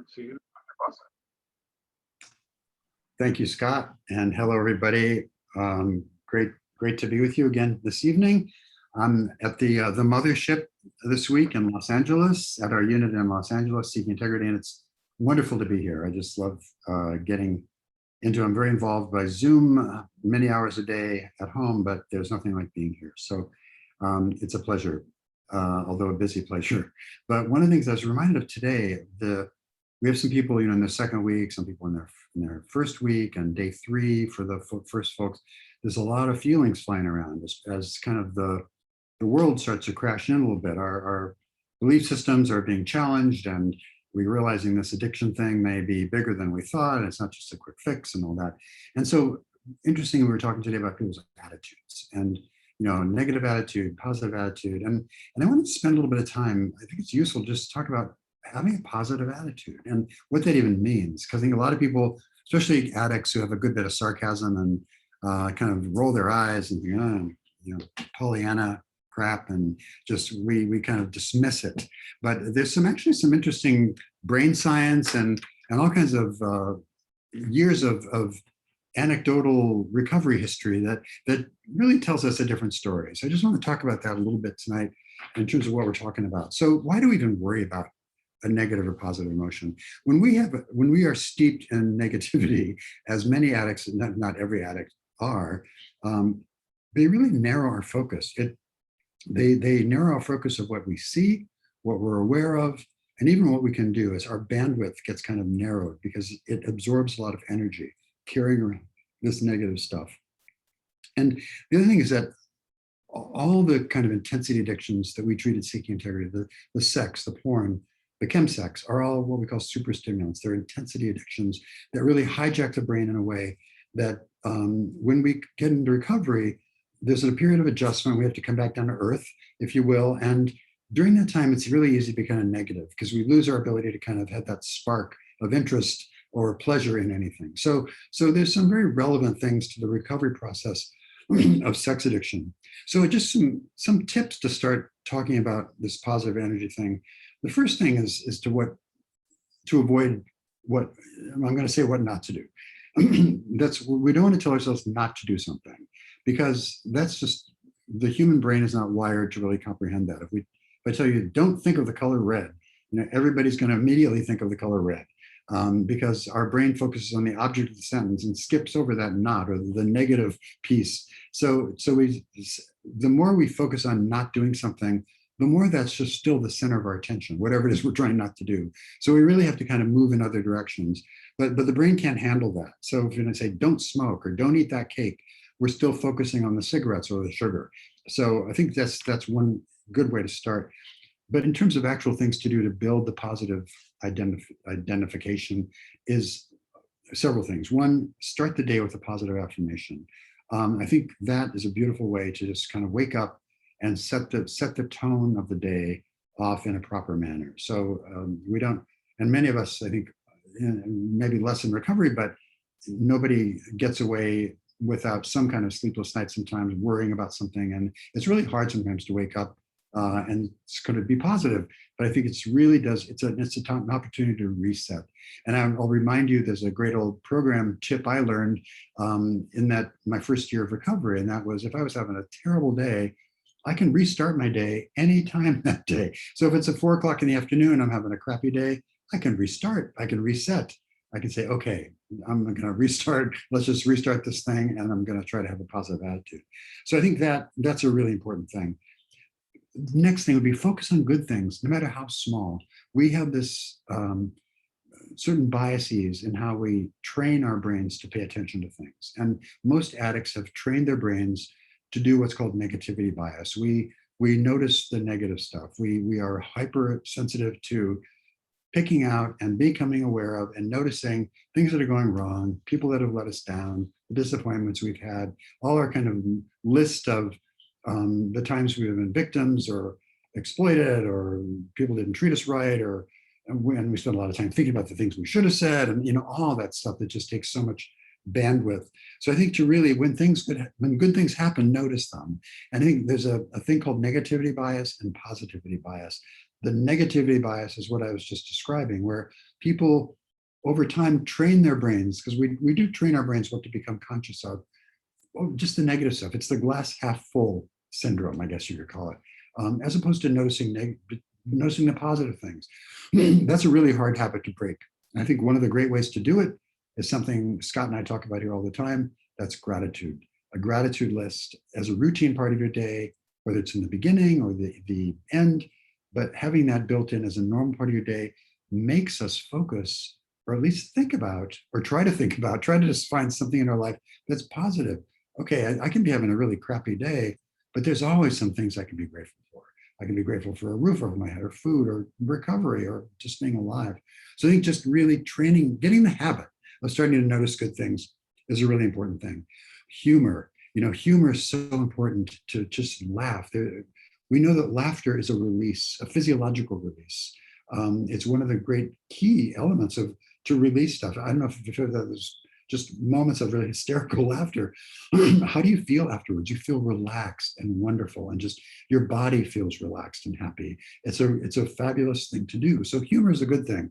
over to Dr. Fawcett. Thank you, Scott, and hello, everybody. Great to be with you again this evening. I'm at the mothership this week in Los Angeles, at our unit in Los Angeles, Seeking Integrity, and it's wonderful to be here. I just love getting into. I'm very involved by Zoom many hours a day at home, but there's nothing like being here. So it's a pleasure, although a busy pleasure. But one of the things I was reminded of today, we have some people, in their second week, some people in their first week, and day 3 for the first folks. There's a lot of feelings flying around as kind of the world starts to crash in a little bit. Our belief systems are being challenged, and we're realizing this addiction thing may be bigger than we thought, and it's not just a quick fix and all that. And so, interestingly, we were talking today about people's attitudes, and negative attitude, positive attitude, and I want to spend a little bit of time. I think it's useful just to talk about having a positive attitude and what that even means, because I think a lot of people, especially addicts who have a good bit of sarcasm and kind of roll their eyes and think, Pollyanna crap, and just we kind of dismiss it. But there's actually some interesting brain science and all kinds of years of anecdotal recovery history that really tells us a different story. So I just want to talk about that a little bit tonight in terms of what we're talking about. So why do we even worry about a negative or positive emotion? When we are steeped in negativity, as many addicts, not every addict are, they really narrow our focus. They narrow our focus of what we see, what we're aware of, and even what we can do. As our bandwidth gets kind of narrowed because it absorbs a lot of energy carrying around this negative stuff. And the other thing is that all the kind of intensity addictions that we treat at Seeking Integrity, the sex, the porn, the chemsex, are all what we call superstimulants. They're intensity addictions that really hijack the brain in a way that when we get into recovery, there's a period of adjustment. We have to come back down to earth, if you will. And during that time, it's really easy to be kind of negative because we lose our ability to kind of have that spark of interest or pleasure in anything. So there's some very relevant things to the recovery process of sex addiction. So just some tips to start talking about this positive energy thing. The first thing is to avoid what I'm going to say, what not to do. We don't want to tell ourselves not to do something, because that's just, the human brain is not wired to really comprehend that. If I tell you, don't think of the color red, everybody's going to immediately think of the color red, because our brain focuses on the object of the sentence and skips over that not, or the negative piece. So the more we focus on not doing something, the more that's just still the center of our attention, whatever it is we're trying not to do. So we really have to kind of move in other directions, but the brain can't handle that. So if you're going to say, don't smoke or don't eat that cake, we're still focusing on the cigarettes or the sugar. So I think that's one good way to start. But in terms of actual things to do to build the positive identification is several things. One, start the day with a positive affirmation. I think that is a beautiful way to just kind of wake up and set the tone of the day off in a proper manner. So we don't, and many of us, I think, maybe less in recovery, but nobody gets away without some kind of sleepless night, sometimes worrying about something. And it's really hard sometimes to wake up and it's going to be positive. But I think it's an opportunity to reset. And I'll remind you, there's a great old program tip I learned in that my first year of recovery. And that was, if I was having a terrible day, I can restart my day anytime that day. So if it's at 4 o'clock in the afternoon, I'm having a crappy day, I can restart, I can reset. I can say, okay, I'm going to restart. Let's just restart this thing, and I'm going to try to have a positive attitude. So I think that's a really important thing. Next thing would be focus on good things, no matter how small. We have this certain biases in how we train our brains to pay attention to things. And most addicts have trained their brains to do what's called negativity bias. We notice the negative stuff. We are hypersensitive to picking out and becoming aware of and noticing things that are going wrong, people that have let us down, the disappointments we've had, all our kind of list of the times we've been victims or exploited, or people didn't treat us right, and we spend a lot of time thinking about the things we should have said, and all that stuff that just takes so much bandwidth. So I think to really, when good things happen, notice them. And I think there's a thing called negativity bias and positivity bias. The negativity bias is what I was just describing, where people over time train their brains, because we do train our brains what to become conscious of. Oh, just the negative stuff. It's the glass half full syndrome, I guess you could call it, as opposed to noticing the positive things. That's a really hard habit to break. And I think one of the great ways to do it is something Scott and I talk about here all the time. That's gratitude. A gratitude list as a routine part of your day, whether it's in the beginning or the end, but having that built in as a normal part of your day makes us focus, or at least think about, or try to just find something in our life that's positive. Okay, I can be having a really crappy day, but there's always some things I can be grateful for. I can be grateful for a roof over my head, or food, or recovery, or just being alive. So I think just really training, getting the habit of starting to notice good things is a really important thing. Humor, humor is so important, to just laugh. We know that laughter is a release, a physiological release. It's one of the great key elements to release stuff. I don't know if you've heard that there's just moments of really hysterical laughter. How do you feel afterwards? You feel relaxed and wonderful, and just your body feels relaxed and happy. It's a fabulous thing to do. So humor is a good thing.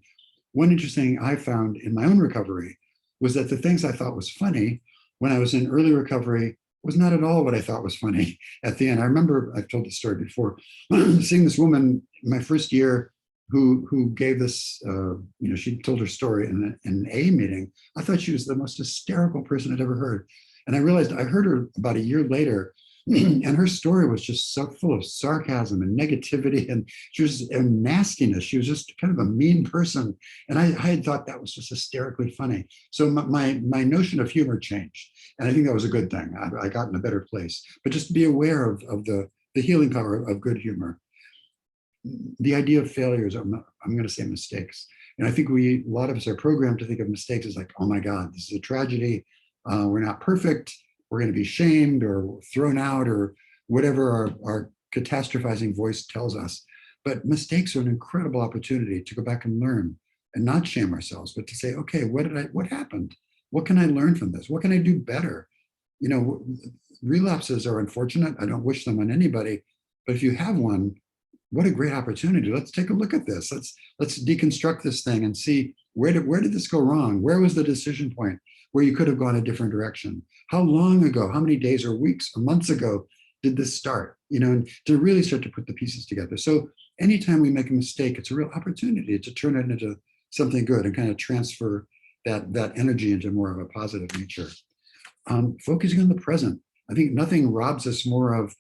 One interesting thing I found in my own recovery was that the things I thought was funny when I was in early recovery was not at all what I thought was funny at the end. I remember, I've told the story before, seeing this woman in my first year who gave this, she told her story in an A meeting. I thought she was the most hysterical person I'd ever heard. And I realized I heard her about a year later, and her story was just so full of sarcasm and negativity, and she was and nastiness. She was just kind of a mean person. And I had thought that was just hysterically funny. So my notion of humor changed. And I think that was a good thing. I got in a better place. But just be aware of the healing power of good humor. The idea of failures, I'm going to say mistakes. And I think a lot of us are programmed to think of mistakes as like, oh my God, this is a tragedy. We're not perfect. We're going to be shamed or thrown out, or whatever our catastrophizing voice tells us. But mistakes are an incredible opportunity to go back and learn, and not shame ourselves, but to say, okay, what happened? What can I learn from this? What can I do better? Relapses are unfortunate. I don't wish them on anybody. But if you have one, what a great opportunity. Let's take a look at this. Let's deconstruct this thing and see where did this go wrong? Where was the decision point where you could have gone a different direction? How long ago, how many days or weeks or months ago did this start? And to really start to put the pieces together. So anytime we make a mistake, it's a real opportunity to turn it into something good and kind of transfer that energy into more of a positive nature. Focusing on the present. I think nothing robs us more of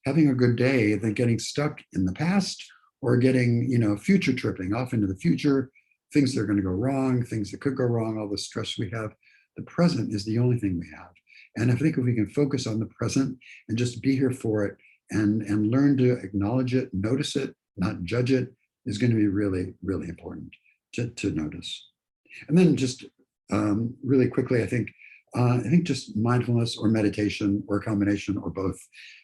having a good day than getting stuck in the past, or getting, future tripping off into the future, things that are going to go wrong, things that could go wrong, all the stress we have. The present is the only thing we have. And I think if we can focus on the present and just be here for it, and learn to acknowledge it, notice it, not judge it, is going to be really, really important to notice. And then just really quickly, I think just mindfulness or meditation, or a combination, or both.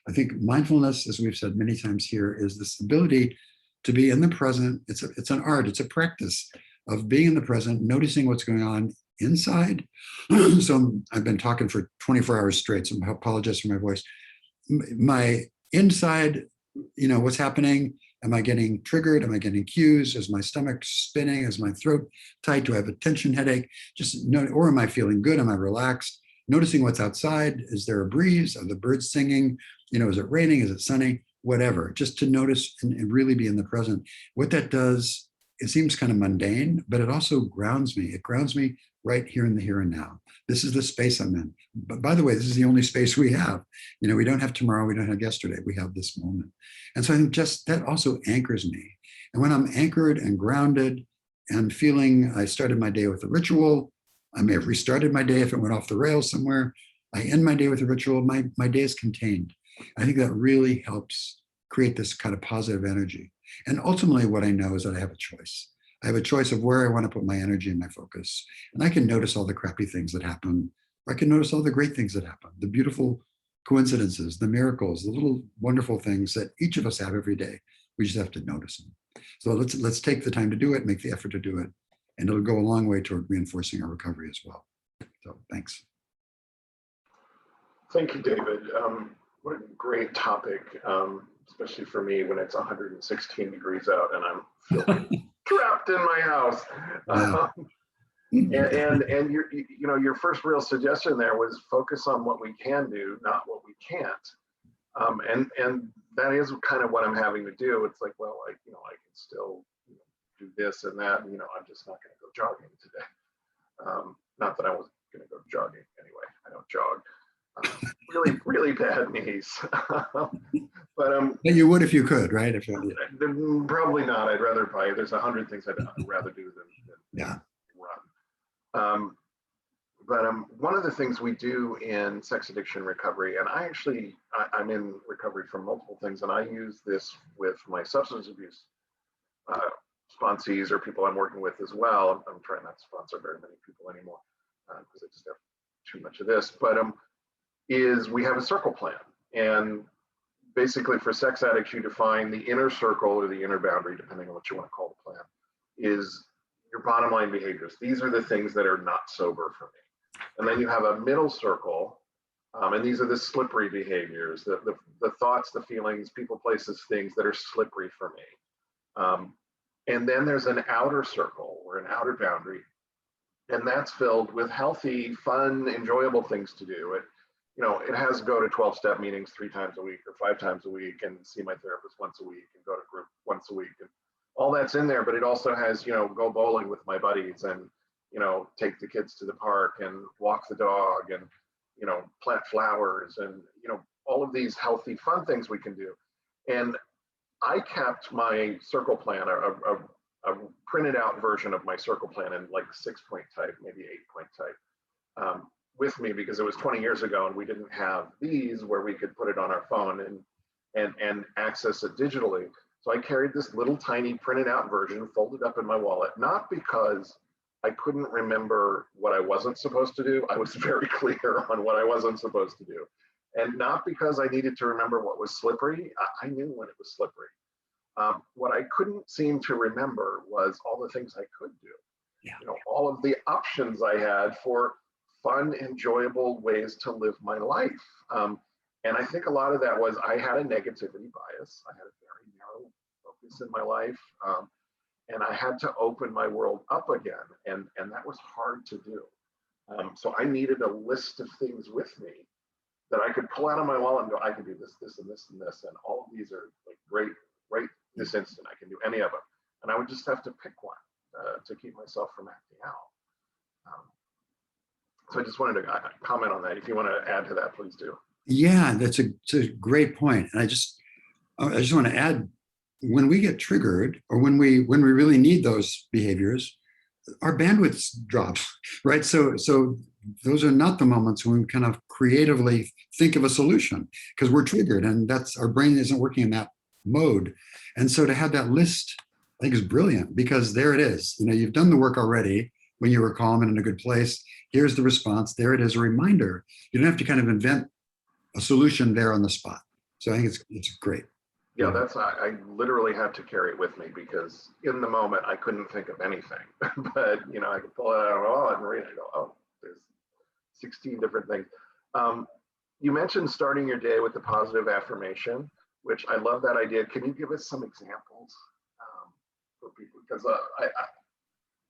I think mindfulness, as we've said many times here, is this ability to be in the present. It's an art, it's a practice of being in the present, noticing what's going on inside. So I've been talking for 24 hours straight, so I apologize for my voice. My inside, what's happening? Am I getting triggered? Am I getting cues? Is my stomach spinning? Is my throat tight? Do I have a tension headache? Or am I feeling good? Am I relaxed? Noticing what's outside. Is there a breeze? Are the birds singing? Is it raining? Is it sunny? Whatever. Just to notice and really be in the present. What that does, it seems kind of mundane, but it also grounds me. It grounds me right here in the here and now. This is the space I'm in. But by the way, this is the only space we have. We don't have tomorrow. We don't have yesterday. We have this moment. And so I think just that also anchors me. And when I'm anchored and grounded and feeling I started my day with a ritual, I may have restarted my day if it went off the rails somewhere. I end my day with a ritual. My day is contained. I think that really helps create this kind of positive energy. And ultimately, what I know is that I have a choice. I have a choice of where I want to put my energy and my focus. And I can notice all the crappy things that happen, or I can notice all the great things that happen, the beautiful coincidences, the miracles, the little wonderful things that each of us have every day. We just have to notice them. So let's take the time to do it, make the effort to do it, and it'll go a long way toward reinforcing our recovery as well. So thanks. Thank you, David. What a great topic, especially for me when it's 116 degrees out and I'm feeling trapped in my house. Yeah. And your first real suggestion there was focus on what we can do, not what we can't. And that is kind of what I'm having to do. It's like, well, I can still do this and that. I'm just not going to go jogging today. Not that I was going to go jogging anyway. I don't jog. Really, really bad knees. But you would if you could, right? If probably not. I'd rather buy. There's 100 things I'd rather do than run. But one of the things we do in sex addiction recovery, and I'm in recovery from multiple things, and I use this with my substance abuse sponsees or people I'm working with as well. I'm trying not to sponsor very many people anymore because I just have too much of this. But is we have a circle plan, and basically for sex addicts, you define the inner circle or the inner boundary, depending on what you want to call the plan, is your bottom line behaviors. These are the things that are not sober for me. And then you have a middle circle, and these are the slippery behaviors, the thoughts, the feelings, people, places, things that are slippery for me. And then there's an outer circle or an outer boundary, and that's filled with healthy, fun, enjoyable things to do. It has to go to 12-step meetings 3 times a week or 5 times a week and see my therapist once a week and go to group once a week. And all that's in there, but it also has, go bowling with my buddies and, take the kids to the park and walk the dog and, plant flowers and, all of these healthy, fun things we can do. And I kept my circle plan, a printed out version of my circle plan in like 6-point type, maybe 8-point type, with me because it was 20 years ago and we didn't have these where we could put it on our phone and access it digitally. So I carried this little tiny printed out version folded up in my wallet, not because I couldn't remember what I wasn't supposed to do. I was very clear on what I wasn't supposed to do. And not because I needed to remember what was slippery. I knew when it was slippery. What I couldn't seem to remember was all the things I could do. Yeah. All of the options I had for fun, enjoyable ways to live my life. And I think a lot of that was I had a negativity bias. I had a very narrow focus in my life. And I had to open my world up again. And that was hard to do. So I needed a list of things with me that I could pull out of my wallet and go, I can do this, this, and this, and this. And all of these are like great, right this instant. I can do any of them. And I would just have to pick one to keep myself from acting out. So I just wanted to comment on that. If you want to add to that, please do. Yeah, it's a great point. And I just want to add, when we get triggered or when we really need those behaviors, our bandwidths drop, right? So those are not the moments when we kind of creatively think of a solution because we're triggered and that's our brain isn't working in that mode. And so to have that list, I think is brilliant because there it is. You've done the work already when you were calm and in a good place. Here's the response. There it is, a reminder. You don't have to kind of invent a solution there on the spot. So I think it's great. Yeah, I literally had to carry it with me because in the moment I couldn't think of anything. But I could pull it out of my wallet and read it and go, oh, there's 16 different things. You mentioned starting your day with the positive affirmation, which I love that idea. Can you give us some examples for people? Because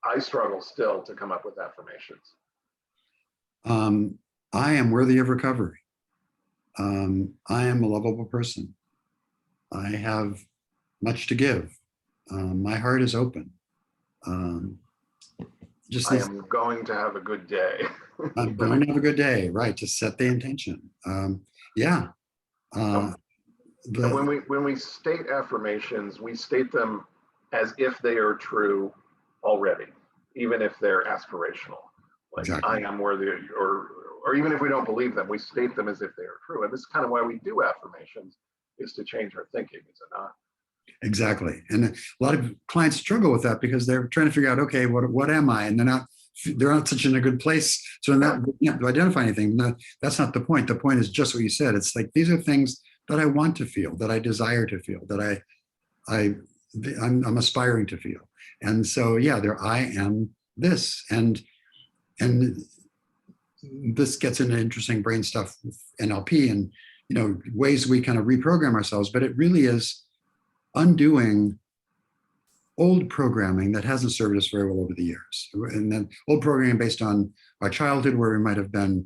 I struggle still to come up with affirmations. I am worthy of recovery. I am a lovable person. I have much to give. My heart is open. I am going to have a good day. I'm going to have a good day, right? To set the intention. When we state affirmations, we state them as if they are true already, even if they're aspirational. Like exactly. I am worthy, or even if we don't believe them, we state them as if they are true. And this is kind of why we do affirmations, is to change our thinking, is it not? Exactly. And a lot of clients struggle with that because they're trying to figure out, okay, what am I? And they're not such in a good place. So not to identify anything. No, that's not the point. The point is just what you said. It's like, these are things that I want to feel, that I desire to feel, that I'm aspiring to feel. And so, I am this. And this gets into interesting brain stuff with NLP and, ways we kind of reprogram ourselves, but it really is undoing old programming that hasn't served us very well over the years. And then old programming based on our childhood, where we might have been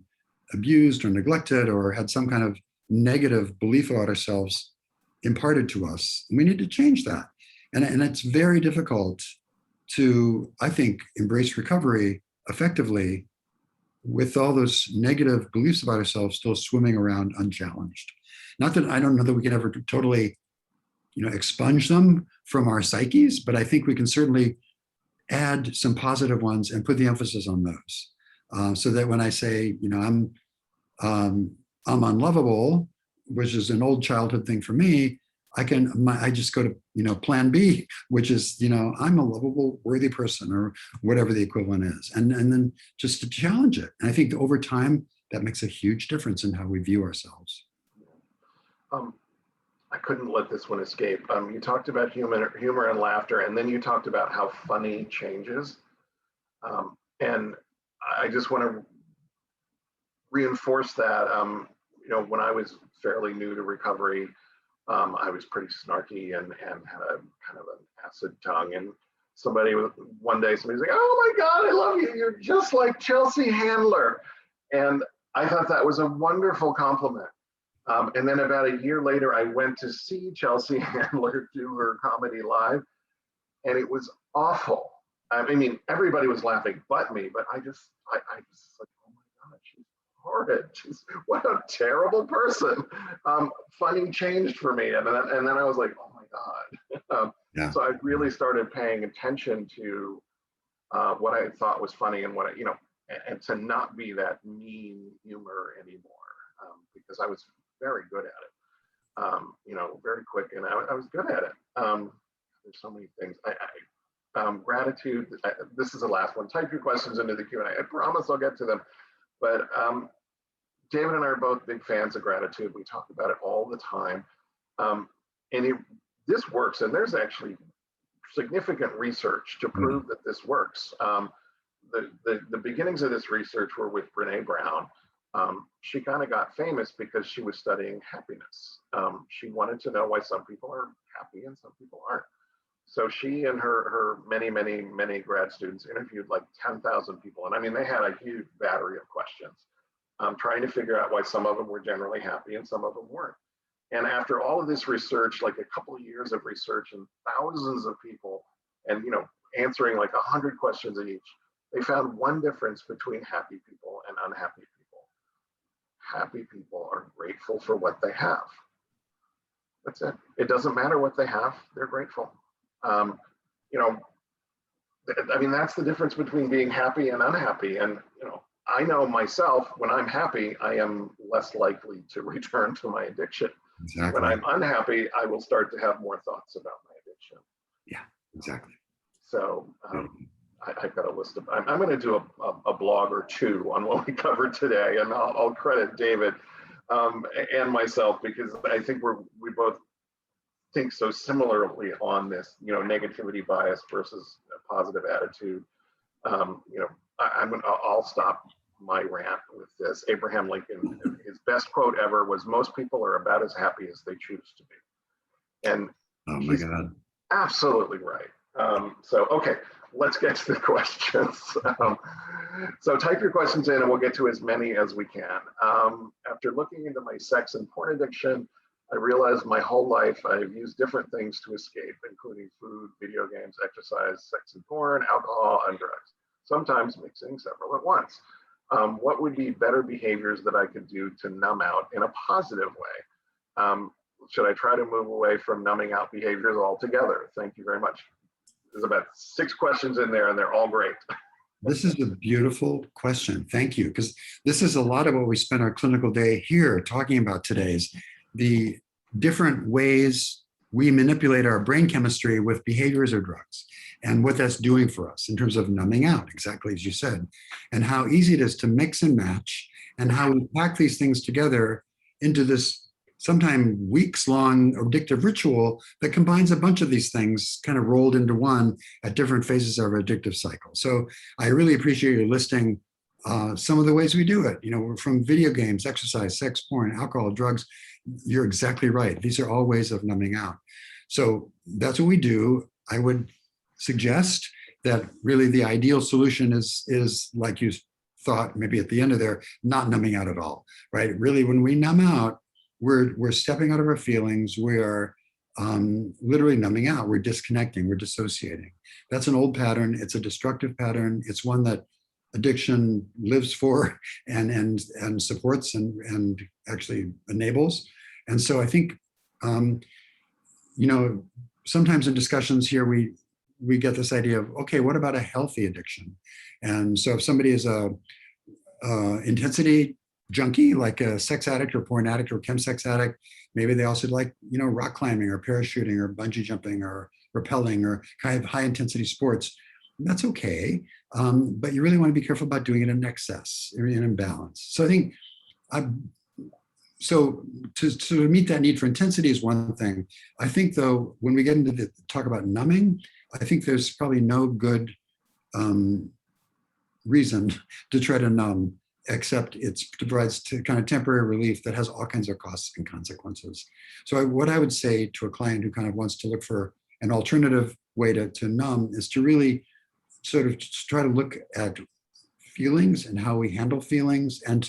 abused or neglected or had some kind of negative belief about ourselves imparted to us. We need to change that. And it's very difficult to, I think, embrace recovery effectively with all those negative beliefs about ourselves still swimming around unchallenged. Not that I don't know that we can ever totally, expunge them from our psyches, but I think we can certainly add some positive ones and put the emphasis on those. So that when I say, I'm unlovable, which is an old childhood thing for me, I just go to, plan B, which is, I'm a lovable, worthy person, or whatever the equivalent is. And then just to challenge it. And I think that over time, that makes a huge difference in how we view ourselves. I couldn't let this one escape. You talked about humor and laughter, and then you talked about how funny changes. And I just want to reinforce that. When I was fairly new to recovery, I was pretty snarky and had a kind of an acid tongue. And one day somebody's like, "Oh my God, I love you. You're just like Chelsea Handler." And I thought that was a wonderful compliment. And then about a year later, I went to see Chelsea Handler do her comedy live, and it was awful. I mean, everybody was laughing but me, but I just like, oh my God, she's horrid. What a terrible person. Funny changed for me. And then I was like, oh my God. Yeah. So I really started paying attention to what I thought was funny and and to not be that mean humor anymore, because I was very good at it, very quick, and I was good at it. There's so many things. Gratitude. This is the last one. Type your questions into the Q&A. I promise I'll get to them. But David and I are both big fans of gratitude. We talk about it all the time. This works, and there's actually significant research to prove that this works. The beginnings of this research were with Brene Brown. She kind of got famous because she was studying happiness. She wanted to know why some people are happy and some people aren't. So she and her many, many, many grad students interviewed like 10,000 people. And I mean, they had a huge battery of questions, trying to figure out why some of them were generally happy and some of them weren't. And after all of this research, like a couple of years of research and thousands of people and, answering like 100 questions each, they found one difference between happy people and unhappy people. Happy people are grateful for what they have. That's it. It doesn't matter what they have, they're grateful. I mean, that's the difference between being happy and unhappy. And, I know myself, when I'm happy, I am less likely to return to my addiction. Exactly. When I'm unhappy, I will start to have more thoughts about my addiction. Yeah, exactly. So I've got a list of, I'm going to do a blog or two on what we covered today, and I'll credit David and myself, because I think we both think so similarly on this, negativity bias versus a positive attitude. I'll stop my rant with this. Abraham Lincoln, his best quote ever was, "Most people are about as happy as they choose to be." And oh my God, absolutely right. Okay, let's get to the questions. So type your questions in and we'll get to as many as we can. After looking into my sex and porn addiction, I realized my whole life I've used different things to escape, including food, video games, exercise, sex and porn, alcohol, and drugs, sometimes mixing several at once. What would be better behaviors that I could do to numb out in a positive way? Should I try to move away from numbing out behaviors altogether? Thank you very much. There's about 6 questions in there, and they're all great. This is a beautiful question. Thank you. Because this is a lot of what we spent our clinical day here talking about today, is the different ways we manipulate our brain chemistry with behaviors or drugs, and what that's doing for us in terms of numbing out, exactly as you said, and how easy it is to mix and match, and how we pack these things together into this sometimes weeks-long addictive ritual that combines a bunch of these things kind of rolled into one at different phases of our addictive cycle. So I really appreciate you listing some of the ways we do it, from video games, exercise, sex, porn, alcohol, drugs. You're exactly right. These are all ways of numbing out. So that's what we do. I would suggest that really the ideal solution is like you thought maybe at the end of there, not numbing out at all, right? Really, when we numb out, we're stepping out of our feelings. We are literally numbing out. We're disconnecting. We're dissociating. That's an old pattern. It's a destructive pattern. It's one that addiction lives for and supports and actually enables. And so I think, sometimes in discussions here, we get this idea of, okay, what about a healthy addiction? And so if somebody is a intensity junkie, like a sex addict or porn addict or chemsex addict, maybe they also like, rock climbing or parachuting or bungee jumping or rappelling or kind of high intensity sports. That's okay. But you really want to be careful about doing it in excess or in imbalance. So I think, so to meet that need for intensity is one thing. I think though, when we get into the talk about numbing, I think there's probably no good reason to try to numb, except it provides kind of temporary relief that has all kinds of costs and consequences. So what I would say to a client who kind of wants to look for an alternative way to numb is to really sort of try to look at feelings and how we handle feelings, and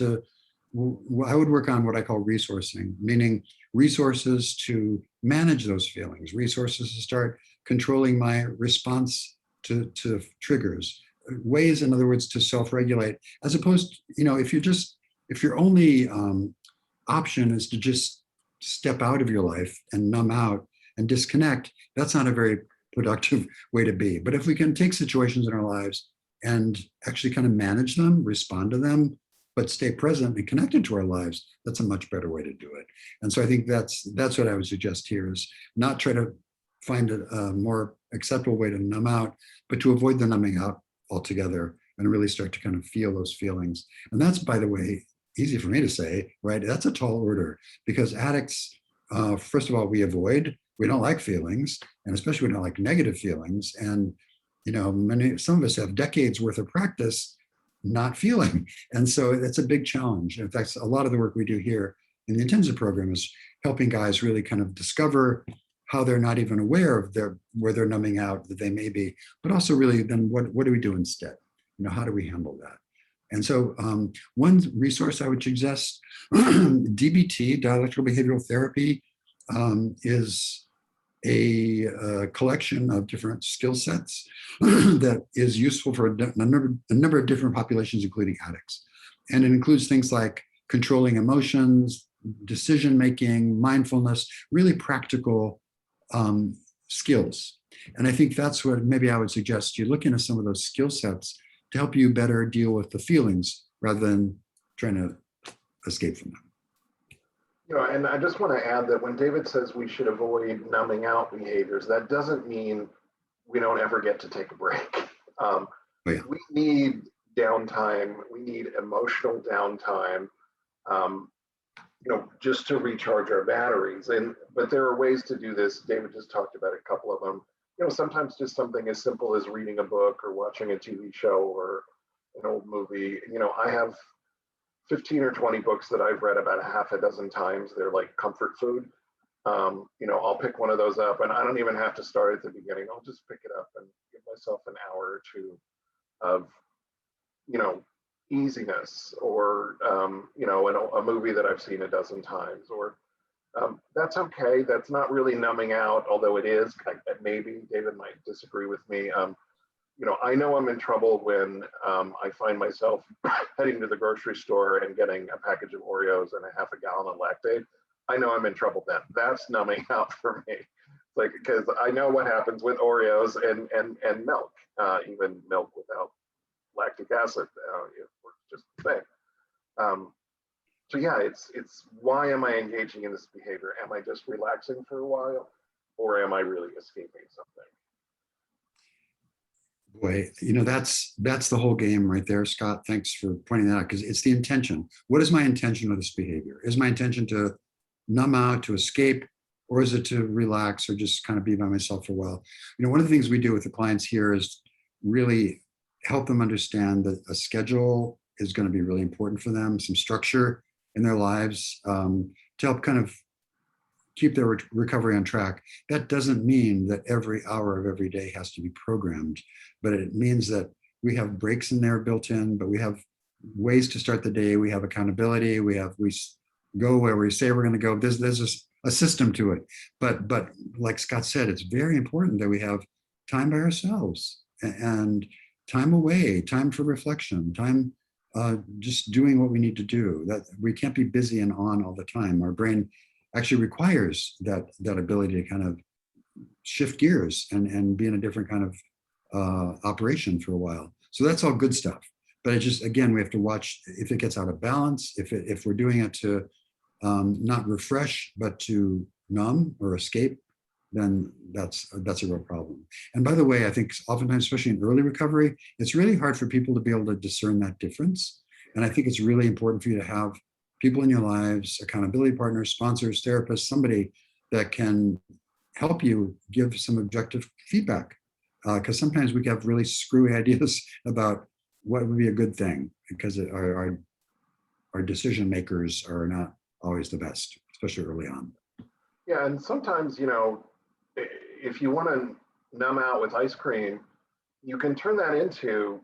I would work on what I call resourcing, meaning resources to manage those feelings, resources to start controlling my response to triggers, ways, in other words, to self-regulate, as opposed, if your only option is to just step out of your life and numb out and disconnect, that's not a very productive way to be. But if we can take situations in our lives and actually kind of manage them, respond to them, but stay present and connected to our lives, that's a much better way to do it. And so I think that's what I would suggest here, is not try to find a more acceptable way to numb out, but to avoid the numbing out altogether and really start to kind of feel those feelings. And that's, by the way, easy for me to say, right? That's a tall order, because addicts, first of all, we don't like feelings, and especially we don't like negative feelings. And, some of us have decades worth of practice not feeling. And so it's a big challenge. In fact, a lot of the work we do here in the intensive program is helping guys really kind of discover how they're not even aware of where they're numbing out, that they may be, but also really then what do we do instead? How do we handle that? And so one resource I would suggest, DBT, dialectical behavioral therapy, is a collection of different skill sets that is useful for a number of different populations, including addicts. And it includes things like controlling emotions, decision-making, mindfulness, really practical skills. And I think that's what maybe I would suggest you look into some of those skill sets to help you better deal with the feelings rather than trying to escape from them. And I just want to add that when David says we should avoid numbing out behaviors, that doesn't mean we don't ever get to take a break. We need downtime. We need emotional downtime, just to recharge our batteries. But there are ways to do this. David just talked about a couple of them. Sometimes just something as simple as reading a book or watching a TV show or an old movie. I have 15 or 20 books that I've read about a half a dozen times. They're like comfort food. I'll pick one of those up, and I don't even have to start at the beginning. I'll just pick it up and give myself an hour or two of, easiness, or, a movie that I've seen a dozen times, or that's okay. That's not really numbing out, although it is. Maybe David might disagree with me. I know I'm in trouble when I find myself heading to the grocery store and getting a package of Oreos and a half a gallon of Lactaid. I know I'm in trouble then. That's numbing out for me. Because I know what happens with Oreos and milk, even milk without lactic acid, it works just the same. So yeah, it's why am I engaging in this behavior? Am I just relaxing for a while, or am I really escaping something? Boy, that's the whole game right there, Scott. Thanks for pointing that out, because it's the intention. What is my intention with this behavior? Is my intention to numb out, to escape, or is it to relax or just kind of be by myself for a while? One of the things we do with the clients here is really help them understand that a schedule is going to be really important for them, some structure in their lives, to help kind of keep their recovery on track. That doesn't mean that every hour of every day has to be programmed, but it means that we have breaks in there built in, but we have ways to start the day. We have accountability. We go where we say we're going to go. There's a system to it. But like Scott said, it's very important that we have time by ourselves and time away, time for reflection, time just doing what we need to do. That we can't be busy and on all the time. Our brain actually requires that ability to kind of shift gears and be in a different kind of operation for a while. So that's all good stuff. But it just, again, we have to watch if it gets out of balance, if we're doing it to not refresh, but to numb or escape, then that's a real problem. And by the way, I think oftentimes, especially in early recovery, it's really hard for people to be able to discern that difference. And I think it's really important for you to have people in your lives, accountability partners, sponsors, therapists, somebody that can help you give some objective feedback. Because sometimes we have really screwy ideas about what would be a good thing, because our decision makers are not always the best, especially early on. Yeah, and sometimes, if you want to numb out with ice cream, you can turn that into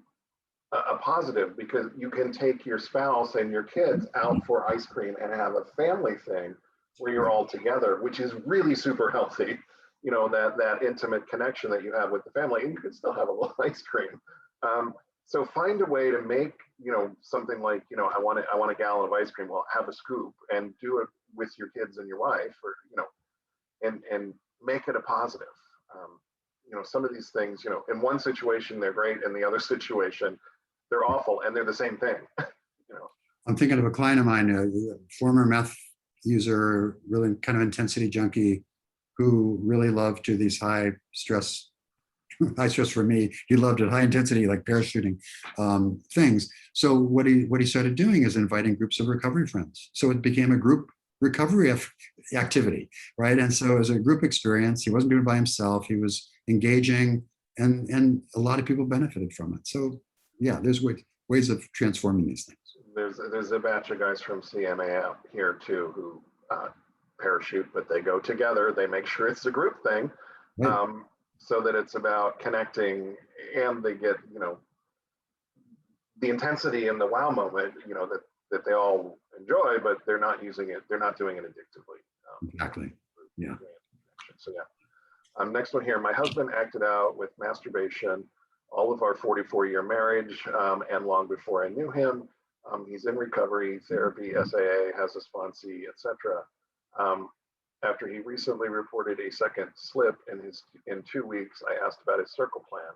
a positive, because you can take your spouse and your kids out for ice cream and have a family thing where you're all together, which is really super healthy. That intimate connection that you have with the family, and you can still have a little ice cream. So find a way to make, something like, I want a gallon of ice cream. Well, have a scoop and do it with your kids and your wife, or, and make it a positive. Some of these things, in one situation, they're great. In the other situation, they're awful, and they're the same thing. I'm thinking of a client of mine, a former meth user, really kind of intensity junkie, who really loved to these high stress for me. He loved it, high intensity, like parachuting things. So what he started doing is inviting groups of recovery friends. So it became a group recovery activity, right? And so it was a group experience. He wasn't doing it by himself. He was engaging, and a lot of people benefited from it. So yeah, there's ways of transforming these things. There's a batch of guys from CMA out here too who parachute, but they go together. They make sure it's a group thing. Right. So that it's about connecting, and they get, the intensity and the wow moment, that they all enjoy, but they're not doing it addictively. Exactly. Yeah. So yeah. Next one here. My husband acted out with masturbation all of our 44-year marriage, and long before I knew him. He's in recovery, therapy, SAA, has a sponsee, etc. After he recently reported a second slip in 2 weeks, I asked about his circle plan.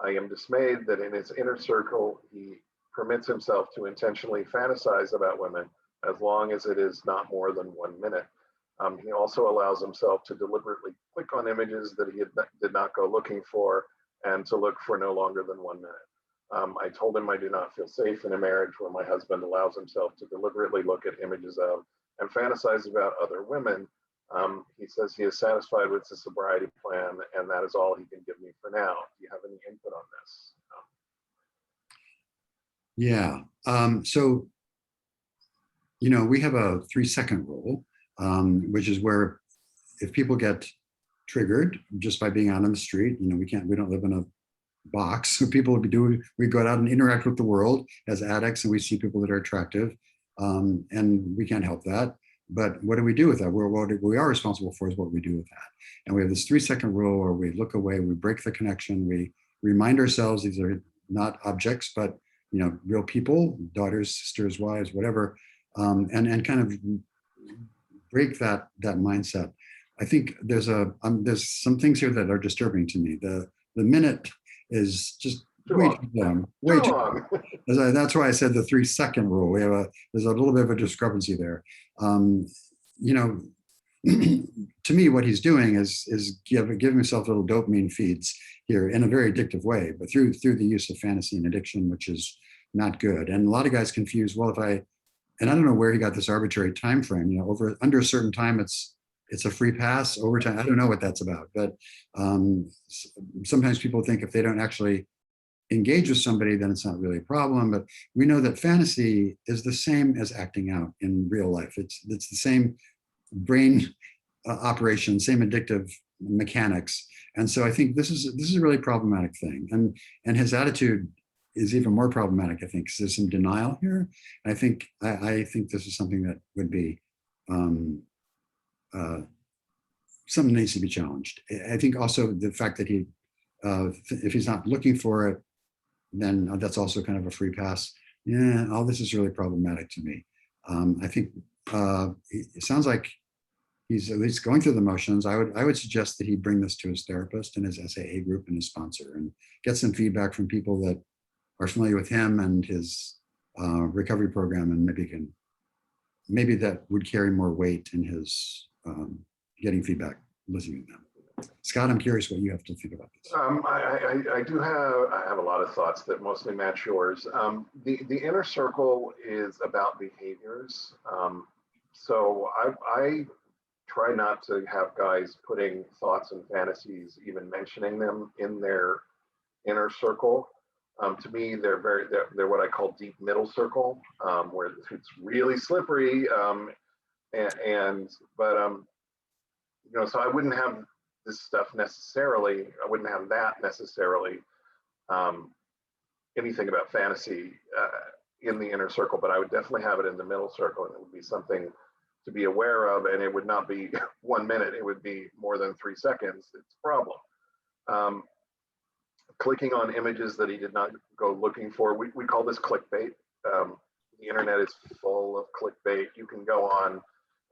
I am dismayed that in his inner circle, he permits himself to intentionally fantasize about women as long as it is not more than 1 minute. He also allows himself to deliberately click on images that he did not go looking for, and to look for no longer than 1 minute. I told him I do not feel safe in a marriage where my husband allows himself to deliberately look at images of and fantasize about other women. He says he is satisfied with the sobriety plan, and that is all he can give me for now. Do you have any input on this? Yeah. So, we have a 3-second rule, which is where if people get triggered just by being out on the street, we don't live in a box. So we go out and interact with the world as addicts, and we see people that are attractive, and we can't help that. But what do we do with that? What we are responsible for is what we do with that. And we have this 3-second rule where we look away, we break the connection, we remind ourselves these are not objects, but real people, daughters, sisters, wives, whatever, and kind of break that mindset. I think there's some things here that are disturbing to me. The minute is just way too long. Way too long. That's why I said the 3-second rule. There's a little bit of a discrepancy there. To me, what he's doing is giving himself little dopamine feeds here in a very addictive way, but through the use of fantasy and addiction, which is not good. And a lot of guys confuse, well, and I don't know where he got this arbitrary time frame, under a certain time, it's a free pass. Over time, I don't know what that's about. But sometimes people think if they don't actually engage with somebody, then it's not really a problem. But we know that fantasy is the same as acting out in real life. It's the same brain operation, same addictive mechanics. And so I think this is a really problematic thing. And his attitude is even more problematic, I think, because there's some denial here. I think this is something that would be something that needs to be challenged. I think also the fact that if he's not looking for it, then that's also kind of a free pass. Yeah, all this is really problematic to me. I think it sounds like he's at least going through the motions. I would suggest that he bring this to his therapist and his SAA group and his sponsor, and get some feedback from people that are familiar with him and his recovery program, and maybe that would carry more weight in his getting feedback, listening to them. Scott, I'm curious what you have to think about this. I have a lot of thoughts that mostly match yours. The inner circle is about behaviors. So I try not to have guys putting thoughts and fantasies, even mentioning them in their inner circle. To me, they're what I call deep middle circle, where it's really slippery. So I wouldn't have this stuff necessarily. I wouldn't have that necessarily. Anything about fantasy in the inner circle, but I would definitely have it in the middle circle, and it would be something to be aware of, and it would not be 1 minute. It would be more than 3 seconds. It's a problem. Clicking on images that he did not go looking for. We call this clickbait. The internet is full of clickbait. You can go on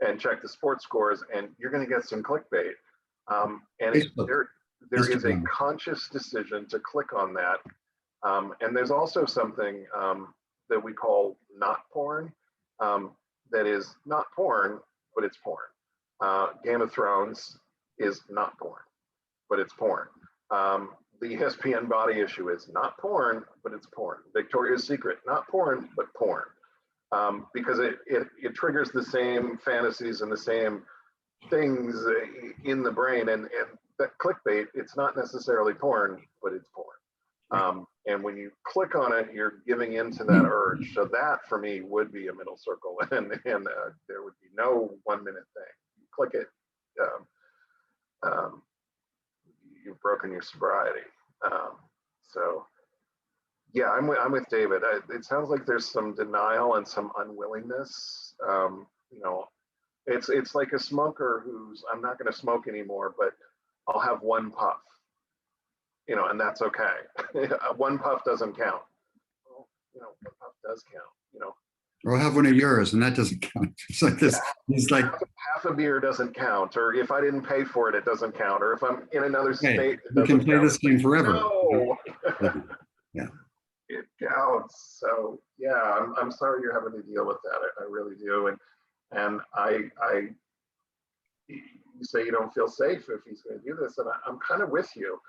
and check the sports scores, and you're going to get some clickbait. And there is a conscious decision to click on that. And there's also something that we call not porn, that is not porn, but it's porn. Game of Thrones is not porn, but it's porn. The ESPN body issue is not porn, but it's porn. Victoria's Secret, not porn, but porn. Because it triggers the same fantasies and the same things in the brain. And that clickbait, it's not necessarily porn, but it's porn. And when you click on it, you're giving into that urge. So that for me would be a middle circle, and there would be no 1 minute thing. You click it, you've broken your sobriety. So yeah, I'm with David. It sounds like there's some denial and some unwillingness. It's like a smoker who's, I'm not going to smoke anymore, but I'll have one puff. And that's okay. One puff doesn't count. Well, one puff does count. Or I'll have one of yours, and that doesn't count. It's like this. It's like half a beer doesn't count, or if I didn't pay for it, it doesn't count, or if I'm in another state, you can play this game forever. No. Yeah. It counts. So yeah, I'm sorry you're having to deal with that. I really do. And you say you don't feel safe if he's going to do this, and I'm kind of with you.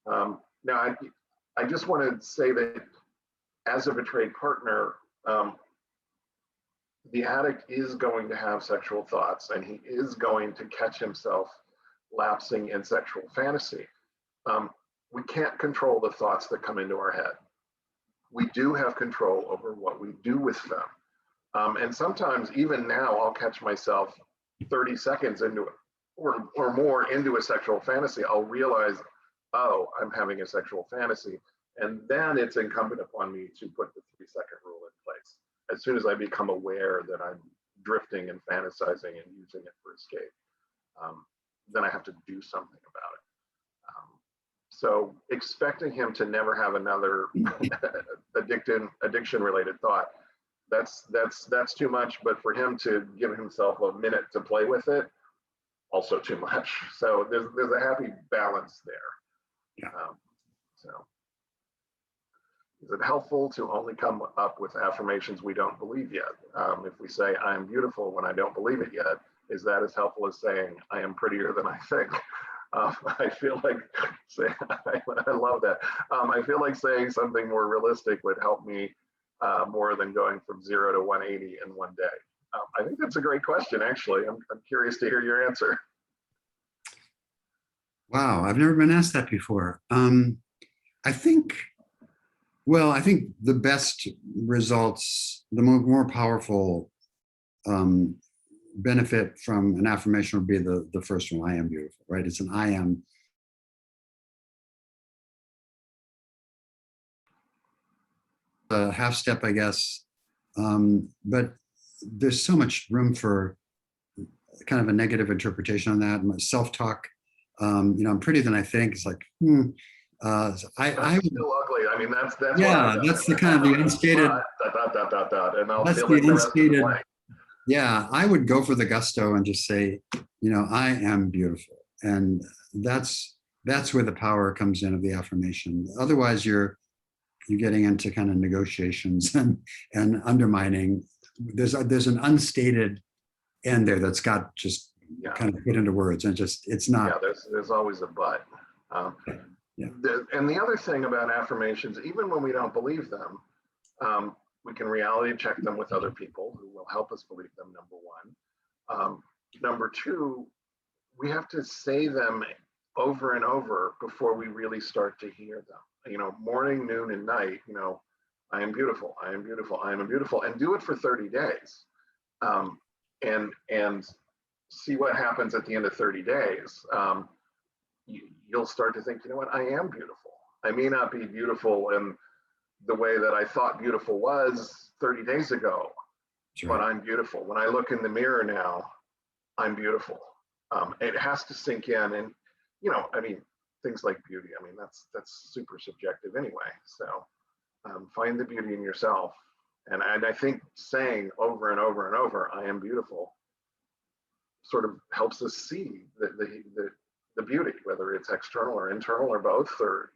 Now, I just want to say that as a betrayed partner, the addict is going to have sexual thoughts, and he is going to catch himself lapsing in sexual fantasy. We can't control the thoughts that come into our head. We do have control over what we do with them. And sometimes, even now, I'll catch myself 30 seconds into it, or more into a sexual fantasy. I'll realize, oh, I'm having a sexual fantasy. And then it's incumbent upon me to put the 3-second rule in place. As soon as I become aware that I'm drifting and fantasizing and using it for escape, then I have to do something about it. So expecting him to never have another addiction-related thought, that's too much. But for him to give himself a minute to play with it, also too much. So there's a happy balance there. Yeah. So is it helpful to only come up with affirmations we don't believe yet? If we say I am beautiful when I don't believe it yet, is that as helpful as saying I am prettier than I think? I feel like I love that. I feel like saying something more realistic would help me more than going from 0 to 180 in one day. I think that's a great question, actually. I'm curious to hear your answer. Wow, I've never been asked that before. I think the best results, the more powerful benefit from an affirmation would be the first one, I am beautiful, right? It's an I am. A half step, I guess. But there's so much room for kind of a negative interpretation on that. My self-talk, I'm prettier than I think. It's like, That's still ugly. I mean, that's yeah, that's the kind of the unstated. And I'll That's fill the in the rest of the unstated. blank. Yeah, I would go for the gusto and just say, I am beautiful, and that's where the power comes in of the affirmation. Otherwise, you're getting into kind of negotiations and undermining. There's an unstated end there that's got just kind of put into words, and it's not. Yeah, there's always a but. And the other thing about affirmations, even when we don't believe them, we can reality check them with other people who will help us believe them, number one. Number two, we have to say them over and over before we really start to hear them. Morning, noon, and night, I am beautiful, I am beautiful, I am beautiful, and do it for 30 days. And see what happens at the end of 30 days. You'll start to think, I am beautiful. I may not be beautiful in the way that I thought beautiful was 30 days ago, but I'm beautiful. When I look in the mirror now, I'm beautiful. It has to sink in, and things like beauty. That's super subjective anyway. So find the beauty in yourself, and I think saying over and over and over, "I am beautiful," sort of helps us see the beauty, whether it's external or internal or both, or.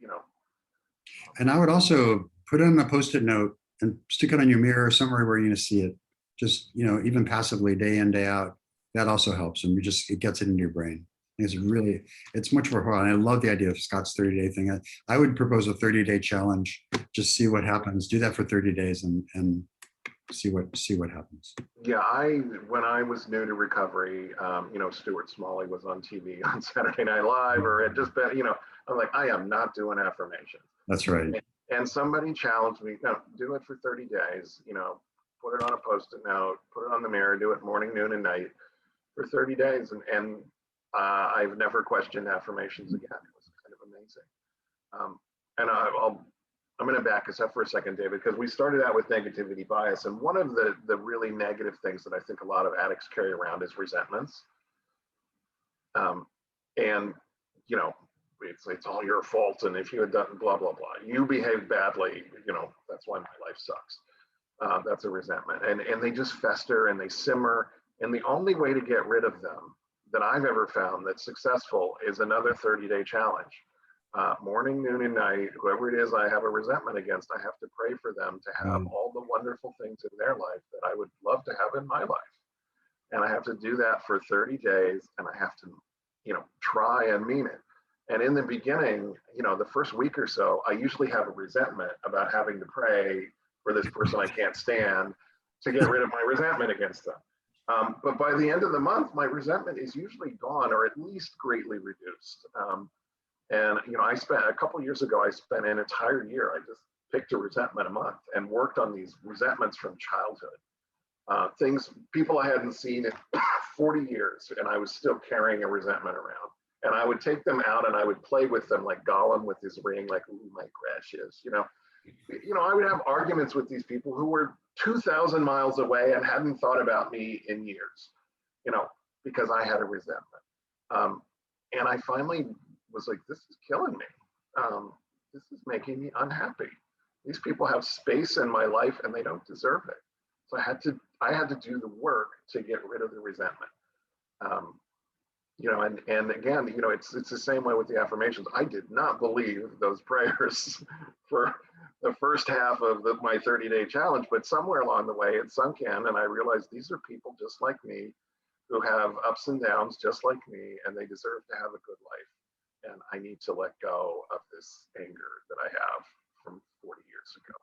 And I would also put it on a Post-it note and stick it on your mirror somewhere where you're going to see it. Just even passively, day in, day out. That also helps, and it gets it into your brain. It's much more fun. I love the idea of Scott's 30-day thing. I would propose a 30-day challenge. Just see what happens. Do that for 30 days and see what happens. Yeah, when I was new to recovery, Stuart Smalley was on TV on Saturday Night Live, or it just been, I'm like, I am not doing affirmations. That's right. And somebody challenged me, no, do it for 30 days, put it on a Post-it note, put it on the mirror, do it morning, noon, and night for 30 days. And I've never questioned affirmations again. It was kind of amazing. And I'm going to back us up for a second, David, because we started out with negativity bias. And one of the really negative things that I think a lot of addicts carry around is resentments. And, it's all your fault. And if you had done blah, blah, blah, you behaved badly, that's why my life sucks. That's a resentment. And they just fester and they simmer. And the only way to get rid of them that I've ever found that's successful is another 30-day challenge. Morning, noon, and night, whoever it is I have a resentment against, I have to pray for them to have all the wonderful things in their life that I would love to have in my life. And I have to do that for 30 days, and I have to, try and mean it. And in the beginning, the first week or so, I usually have a resentment about having to pray for this person I can't stand to get rid of my resentment against them. But by the end of the month, my resentment is usually gone, or at least greatly reduced. And I spent a couple of years ago, I spent an entire year, I just picked a resentment a month and worked on these resentments from childhood. Things, people I hadn't seen in 40 years, and I was still carrying a resentment around. And I would take them out and I would play with them like Gollum with his ring, like, ooh, my precious, I would have arguments with these people who were 2,000 miles away and hadn't thought about me in years, because I had a resentment. And I finally was like, this is killing me. This is making me unhappy. These people have space in my life and they don't deserve it. So I had to do the work to get rid of the resentment. And again, it's the same way with the affirmations. I did not believe those prayers for the first half of my 30-day challenge, but somewhere along the way it sunk in, and I realized these are people just like me who have ups and downs just like me, and they deserve to have a good life. And I need to let go of this anger that I have from 40 years ago.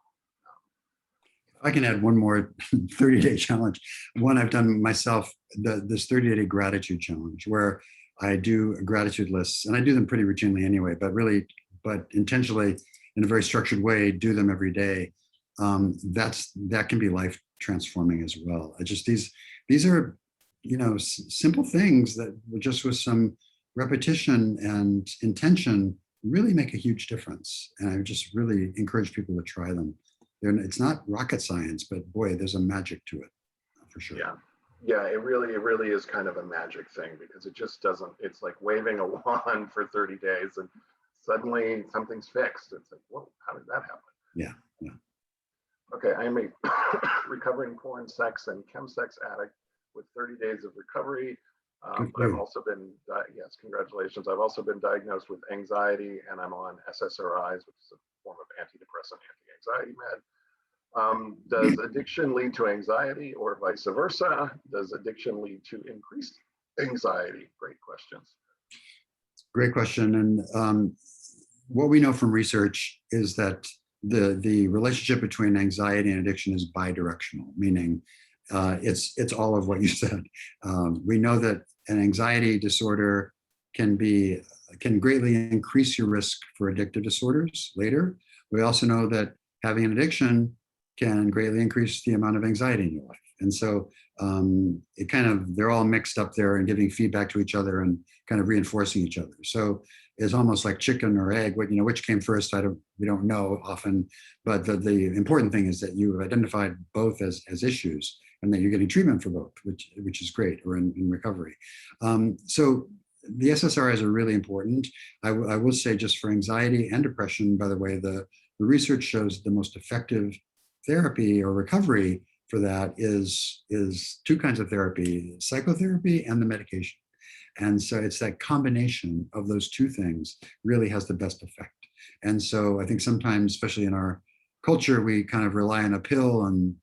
I can add one more 30-day challenge. One I've done myself, this 30-day gratitude challenge, where I do a gratitude lists, and I do them pretty routinely anyway, but intentionally in a very structured way, do them every day. That can be life transforming as well. These are simple things that just with some repetition and intention really make a huge difference. And I just really encourage people to try them. It's not rocket science, but boy, there's a magic to it for sure. Yeah, it really is kind of a magic thing, because it just doesn't, it's like waving a wand for 30 days and suddenly something's fixed. It's like, whoa, how did that happen? Yeah. Okay, I am a recovering porn, sex, and chemsex addict with 30 days of recovery. But I've also been, yes, congratulations. I've also been diagnosed with anxiety, and I'm on SSRIs, which is a form of antidepressant, anti-anxiety med. Does addiction lead to anxiety or vice versa? Does addiction lead to increased anxiety? Great questions. Great question. And what we know from research is that the relationship between anxiety and addiction is bidirectional, meaning it's all of what you said. We know that an anxiety disorder can greatly increase your risk for addictive disorders later. We also know that having an addiction can greatly increase the amount of anxiety in your life. And so they're all mixed up there and giving feedback to each other and kind of reinforcing each other. So it's almost like chicken or egg, which came first, we don't know often, but the important thing is that you have identified both as issues and that you're getting treatment for both, which is great, or in recovery. So the SSRIs are really important. I will say, just for anxiety and depression, by the way, the research shows the most effective therapy or recovery for that is two kinds of therapy: psychotherapy and the medication. And so it's that combination of those two things really has the best effect. And so I think sometimes, especially in our culture, we kind of rely on a pill and,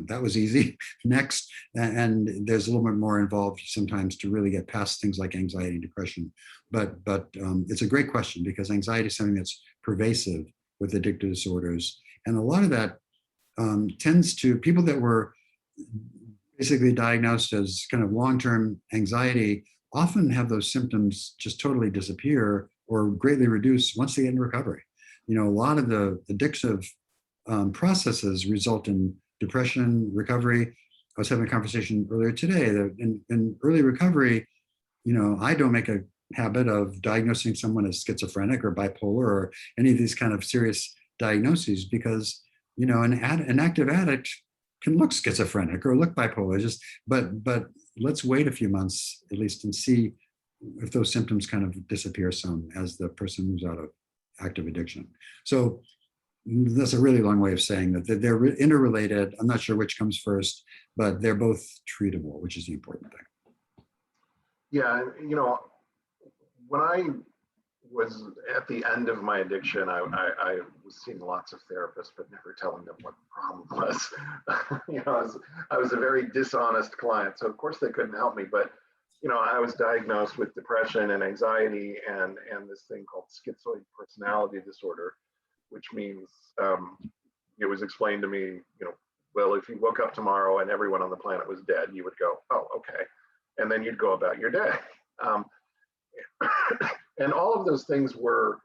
that was easy. Next. And there's a little bit more involved sometimes to really get past things like anxiety and depression. But it's a great question, because anxiety is something that's pervasive with addictive disorders. And a lot of that tends to people that were basically diagnosed as kind of long-term anxiety often have those symptoms just totally disappear or greatly reduce once they get in recovery. A lot of the addictive processes result in depression, recovery. I was having a conversation earlier today that in early recovery, I don't make a habit of diagnosing someone as schizophrenic or bipolar or any of these kind of serious diagnoses, because an active addict can look schizophrenic or look bipolar. But let's wait a few months at least and see if those symptoms kind of disappear some as the person moves out of active addiction. So that's a really long way of saying that they're interrelated. I'm not sure which comes first, but they're both treatable, which is the important thing. Yeah, when I was at the end of my addiction, I was seeing lots of therapists, but never telling them what the problem was. I was a very dishonest client, so of course they couldn't help me. But I was diagnosed with depression and anxiety and this thing called schizoid personality disorder, which means it was explained to me, well, if you woke up tomorrow and everyone on the planet was dead, you would go, oh, okay, and then you'd go about your day. And all of those things were,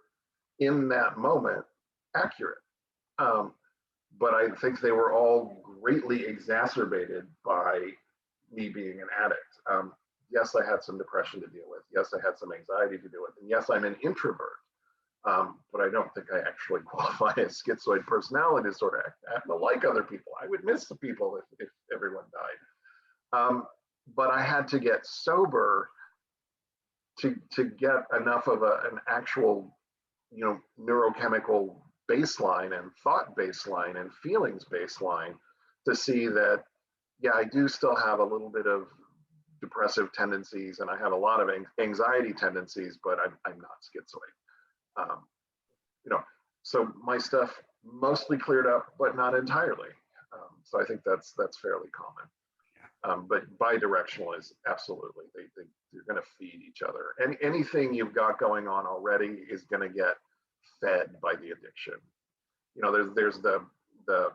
in that moment, accurate. But I think they were all greatly exacerbated by me being an addict. Yes, I had some depression to deal with. Yes, I had some anxiety to deal with. And yes, I'm an introvert. But I don't think I actually qualify as schizoid personality disorder. I happen to like other people. I would miss the people if everyone died. But I had to get sober to get enough of an actual, neurochemical baseline and thought baseline and feelings baseline to see that, yeah, I do still have a little bit of depressive tendencies and I have a lot of anxiety tendencies, but I'm not schizoid. So my stuff mostly cleared up, but not entirely. So I think that's fairly common. But bidirectional is absolutely, they're going to feed each other. And anything you've got going on already is going to get fed by the addiction. There's the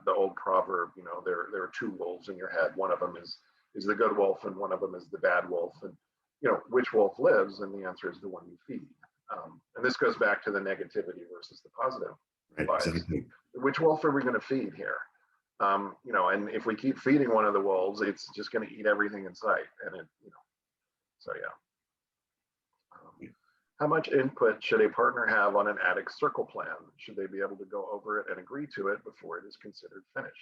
old proverb, there are two wolves in your head. One of them is the good wolf and one of them is the bad wolf. And, which wolf lives? And the answer is the one you feed. And this goes back to the negativity versus the positive bias. Exactly. Which wolf are we going to feed here? You know, and if we keep feeding one of the wolves, it's just going to eat everything in sight. And it, you know, so yeah. How much input should a partner have on an addict circle plan? Should they be able to go over it and agree to it before it is considered finished?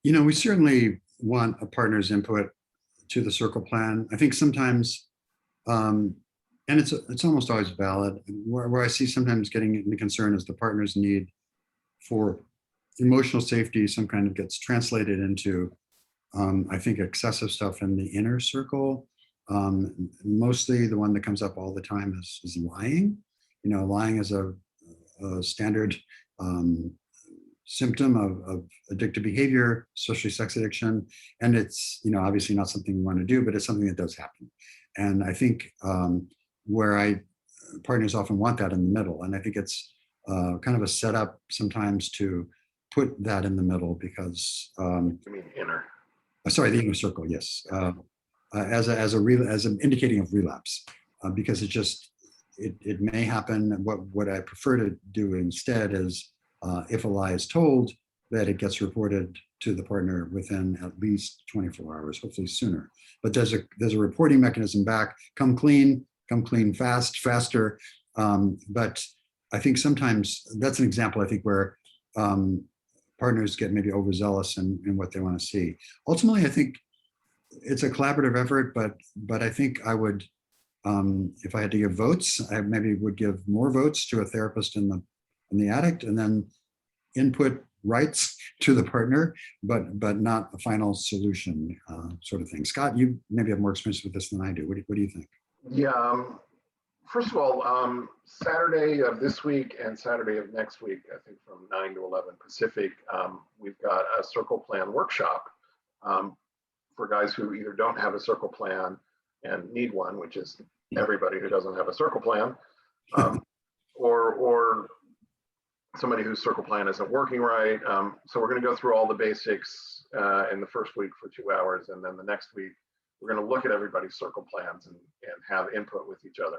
You know, we certainly want a partner's input to the circle plan. I think sometimes, and it's almost always valid, where I see sometimes getting into concern is the partner's need for emotional safety some kind of gets translated into, I think, excessive stuff in the inner circle. Mostly the one that comes up all the time is lying. You know, lying is a standard symptom of addictive behavior, especially sex addiction. And it's, you know, obviously not something we want to do, but it's something that does happen. And I think partners often want that in the middle. And I think it's kind of a setup sometimes to put that in the middle because You mean inner? Sorry, the inner circle, yes, as an indicating of relapse, because it may happen. What I prefer to do instead is, if a lie is told, that it gets reported to the partner within at least 24 hours, hopefully sooner. But there's a reporting mechanism back. Come clean faster. But I think sometimes that's an example, I think, where partners get maybe overzealous in what they want to see. Ultimately, I think it's a collaborative effort, but I think I would, if I had to give votes, I maybe would give more votes to a therapist in the addict, and then input rights to the partner, but not a final solution sort of thing. Scott, you maybe have more experience with this than I do. What do you think? Yeah. First of all, Saturday of this week and Saturday of next week, I think from 9 to 11 Pacific, we've got a circle plan workshop for guys who either don't have a circle plan and need one, which is everybody who doesn't have a circle plan, or somebody whose circle plan isn't working right. So we're going to go through all the basics in the first week for 2 hours, and then the next week we're going to look at everybody's circle plans and have input with each other.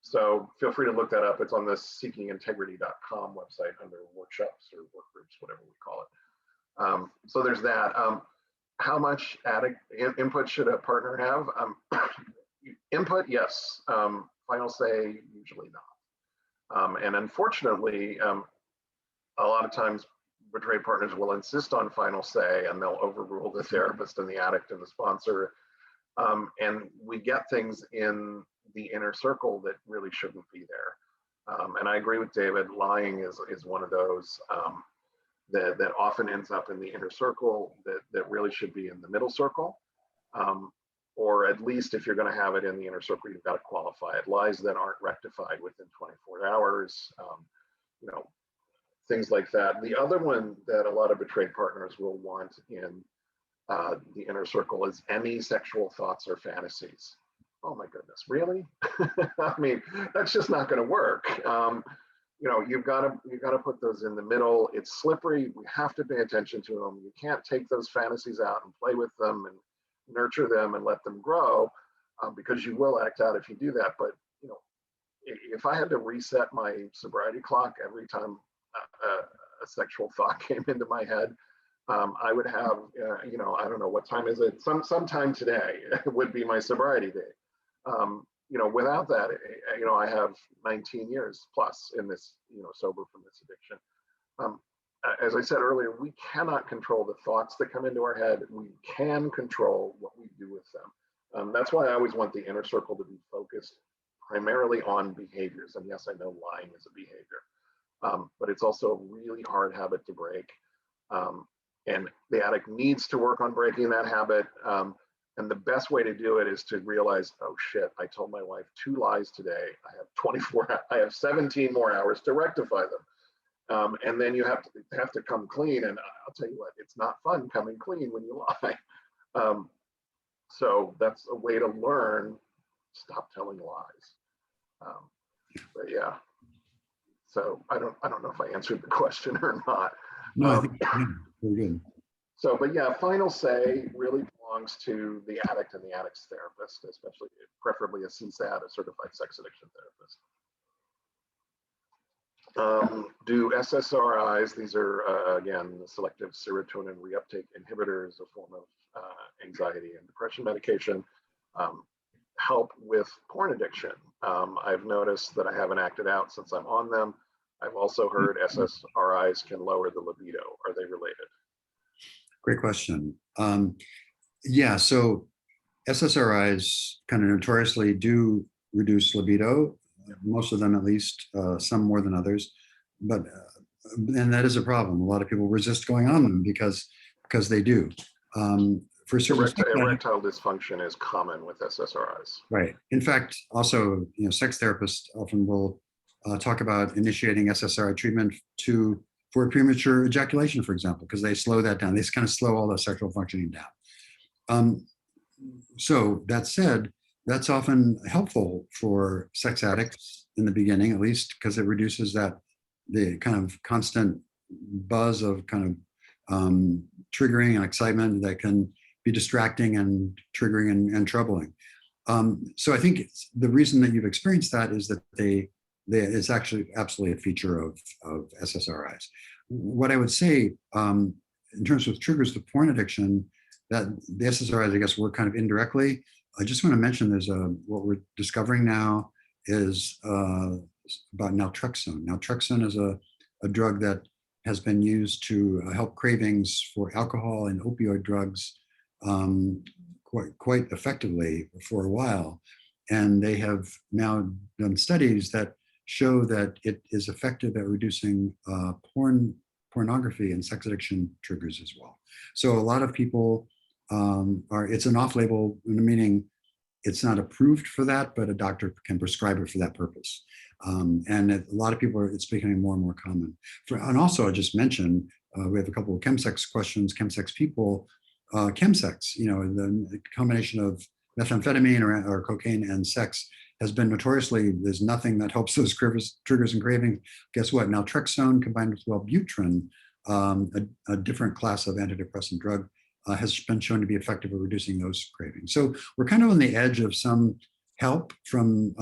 So feel free to look that up. It's on the seekingintegrity.com website under workshops or work groups, whatever we call it. So there's that. How much addict input should a partner have? Input, yes. Final say, usually not. And unfortunately, a lot of times betrayed partners will insist on final say, and they'll overrule the therapist and the addict and the sponsor. And we get things in the inner circle that really shouldn't be there. And I agree with David, lying is one of those that often ends up in the inner circle that really should be in the middle circle. Or at least if you're going to have it in the inner circle, you've got to qualify it. Lies that aren't rectified within 24 hours, you know, things like that. The other one that a lot of betrayed partners will want in the inner circle is any sexual thoughts or fantasies. Oh my goodness, really? I mean, that's just not going to work. You know, you've got to put those in the middle. It's slippery. We have to pay attention to them. You can't take those fantasies out and play with them and nurture them and let them grow, because you will act out if you do that. But you know, if I had to reset my sobriety clock every time a sexual thought came into my head, I would have, you know, I don't know, what time is it? Sometime today would be my sobriety day. You know, without that, you know, I have 19 years plus in this, you know, sober from this addiction. As I said earlier, we cannot control the thoughts that come into our head. We can control what we do with them. That's why I always want the inner circle to be focused primarily on behaviors. And yes, I know lying is a behavior, but it's also a really hard habit to break. And the addict needs to work on breaking that habit. And the best way to do it is to realize, oh shit, I told my wife 2 lies today. I have 17 more hours to rectify them. And then you have to come clean. And I'll tell you what, it's not fun coming clean when you lie. So that's a way to learn, stop telling lies. But yeah, so I don't know if I answered the question or not. No, I think very good. So, but yeah, final say really belongs to the addict and the addict's therapist, especially preferably a CSAT, a certified sex addiction therapist. Do SSRIs, these are, again, selective serotonin reuptake inhibitors, a form of anxiety and depression medication, help with porn addiction? I've noticed that I haven't acted out since I'm on them. I've also heard SSRIs can lower the libido. Are they related? Great question. Yeah, so SSRIs kind of notoriously do reduce libido, most of them at least, some more than others. But and that is a problem. A lot of people resist going on them because they do. For certain erectile dysfunction is common with SSRIs. Right. In fact, also, sex therapists often will talk about initiating SSRI treatment for premature ejaculation, for example, because they slow that down. They just kind of slow all the sexual functioning down. So that said, that's often helpful for sex addicts in the beginning, at least, because it reduces the kind of constant buzz of kind of triggering and excitement that can be distracting and triggering and troubling. So I think the reason that you've experienced that is that it's actually absolutely a feature of SSRIs. What I would say in terms of triggers of porn addiction, that the SSRIs, I guess, work kind of indirectly. I just want to mention what we're discovering now is about naltrexone. Naltrexone is a drug that has been used to help cravings for alcohol and opioid drugs quite effectively for a while. And they have now done studies that show that it is effective at reducing pornography and sex addiction triggers as well. So a lot of people it's an off-label, meaning it's not approved for that, but a doctor can prescribe it for that purpose. And a lot of people, it's becoming more and more common. And also, I just mentioned, we have a couple of chemsex questions, chemsex people, chemsex, the combination of methamphetamine or cocaine and sex has been notoriously, there's nothing that helps those triggers and cravings. Guess what? Naltrexone combined with Wellbutrin, a different class of antidepressant drug, has been shown to be effective at reducing those cravings. So we're kind of on the edge of some help from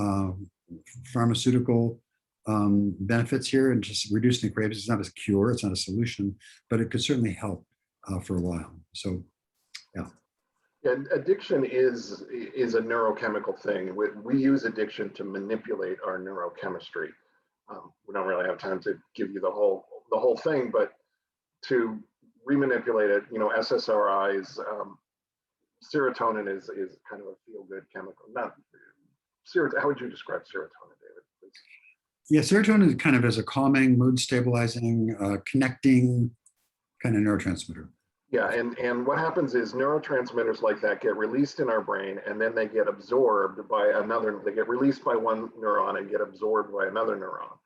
pharmaceutical benefits here and just reducing the cravings. It's not a cure, it's not a solution, but it could certainly help for a while. So, yeah. And addiction is a neurochemical thing. We use addiction to manipulate our neurochemistry. We don't really have time to give you the whole thing, but to remanipulate it, SSRIs, serotonin is kind of a feel-good chemical. How would you describe serotonin, David, please? Yeah, serotonin is kind of as a calming, mood stabilizing, connecting kind of neurotransmitter. Yeah, and what happens is neurotransmitters like that get released in our brain, and then they get absorbed by another. They get released by one neuron and get absorbed by another neuron.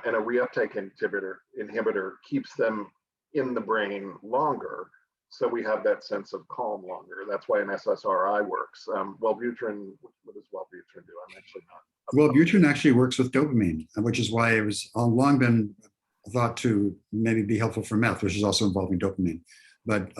And a reuptake inhibitor keeps them in the brain longer, so we have that sense of calm longer. That's why an SSRI works. Wellbutrin, what does Wellbutrin do? I'm actually not. Wellbutrin actually works with dopamine, which is why it was long been thought to maybe be helpful for meth, which is also involving dopamine. But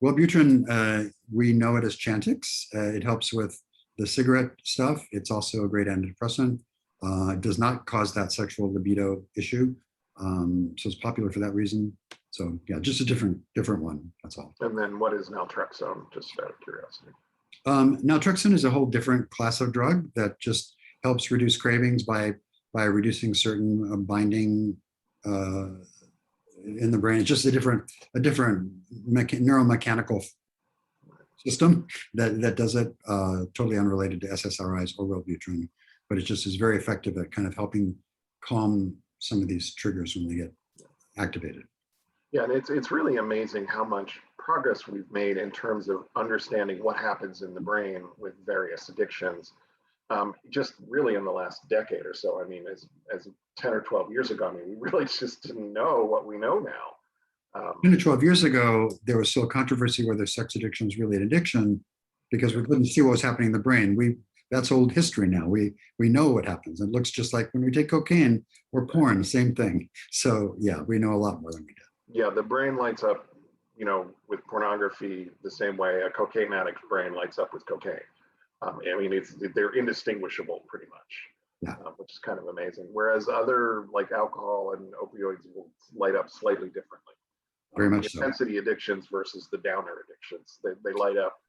Wellbutrin, we know it as Chantix. It helps with the cigarette stuff. It's also a great antidepressant. It does not cause that sexual libido issue. So it's popular for that reason. So yeah, just a different one, that's all. And then what is naltrexone, just out of curiosity? Naltrexone is a whole different class of drug that just helps reduce cravings by reducing certain binding in the brain. It's just a different neuromechanical system that does it, totally unrelated to SSRIs or Wellbutrin, but it just is very effective at kind of helping calm some of these triggers when they get activated. Yeah, and it's really amazing how much progress we've made in terms of understanding what happens in the brain with various addictions. Just really in the last decade or so. I mean, as 10 or 12 years ago, we really just didn't know what we know now. 10 to 12 years ago, there was still a controversy whether sex addiction is really an addiction because we couldn't see what was happening in the brain. That's old history now. We know what happens. It looks just like when we take cocaine or porn, the same thing. So yeah, we know a lot more than we did. Yeah, the brain lights up, with pornography the same way a cocaine addict's brain lights up with cocaine. They're indistinguishable pretty much. Yeah. Which is kind of amazing. Whereas other like alcohol and opioids will light up slightly differently. Very much the so. intensity addictions versus the downer addictions. They light up,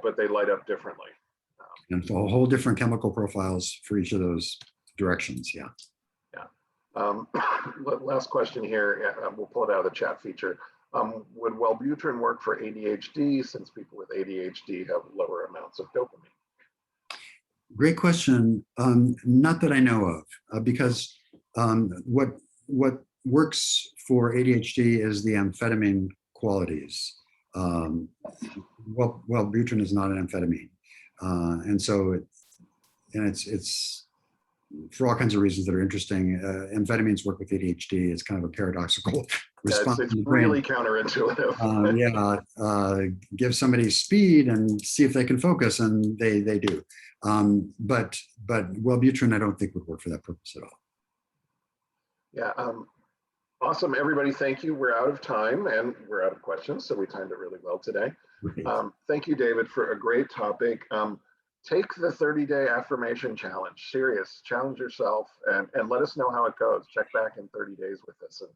but they light up differently. And so a whole different chemical profiles for each of those directions. Yeah. Last question here. We'll pull it out of the chat feature. Would Wellbutrin work for ADHD, since people with ADHD have lower amounts of dopamine? Great question. Not that I know of, because what works for ADHD is the amphetamine qualities. Wellbutrin is not an amphetamine, and so it's for all kinds of reasons that are interesting. Amphetamines work with ADHD. It's kind of a paradoxical response. It's really counterintuitive. Give somebody speed and see if they can focus, and they do. But Wellbutrin, I don't think would work for that purpose at all. Yeah. Awesome, everybody. Thank you. We're out of time and we're out of questions, so we timed it really well today. Thank you, David, for a great topic. Take the 30-day affirmation challenge. Serious. Challenge yourself and let us know how it goes. Check back in 30 days with us and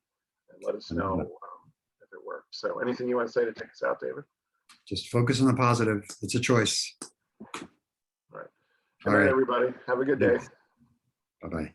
let us know if it works. So anything you want to say to take us out, David? Just focus on the positive. It's a choice. All right. Good night, everybody. Have a good day. Bye-bye.